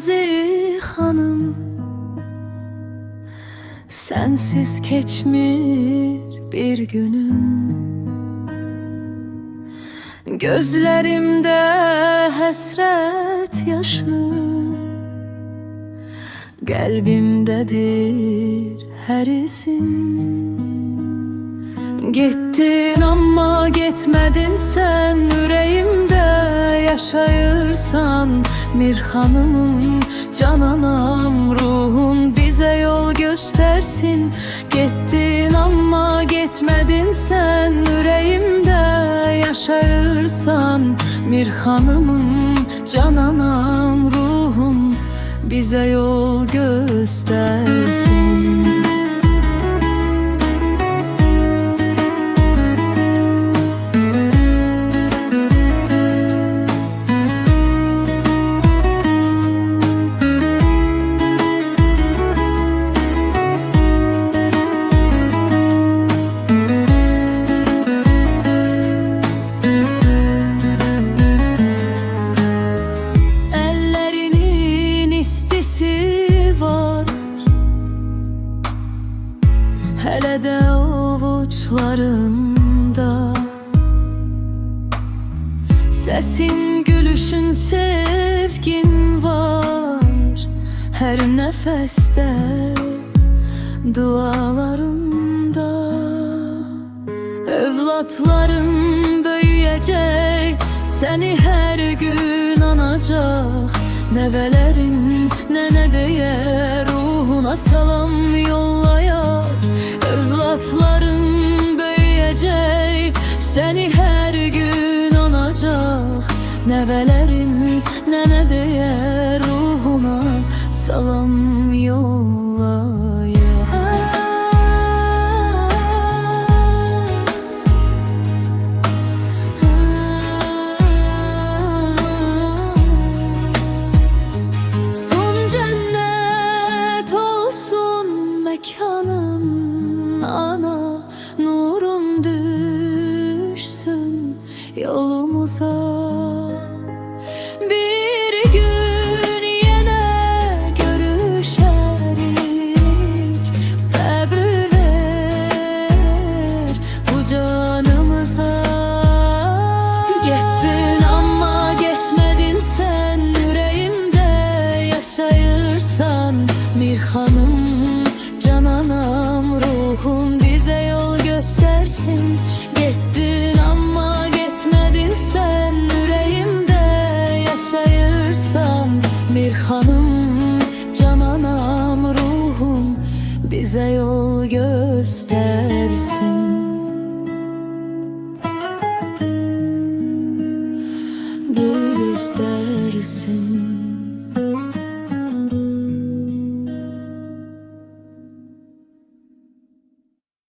Nazi hanım, sensiz keçmir bir günüm. Gözlerimde həsrət yaşı, qəlbimdədir hər isim. Gittin amma getmedin sen, yüreğimde yaşayırsan. Mir hanımım, cananam, ruhun bize yol göstersin. Gittin amma getmedin sen, yüreğimde yaşayırsan. Mir hanımım, cananam, ruhun bize yol göstersin. Hele de avuçlarımda sesin, gülüşün, sevgin var. Her nefeste, dualarımda. Evlatların büyüyecek, seni her gün anacak. Nevelerin nene diye ruhuna selam yollaya. Evlatların büyüyecek, seni her gün anacak. Nevelerin nene diye ruhuna selam yollaya. Son cennet olsun mekanım, ana nurun düşsün yolumuza. Bir gün yine görüşerik, sabır ver bu canımıza. Gittin ama getmedin sen, yüreğimde yaşayırsan. Mir hanım, cananam, ruhum bize yol göstersin. Gittin ama getmedin sen, yüreğimde yaşayırsan. Mir hanım, cananam, ruhum bize yol göstersin. Göstersin.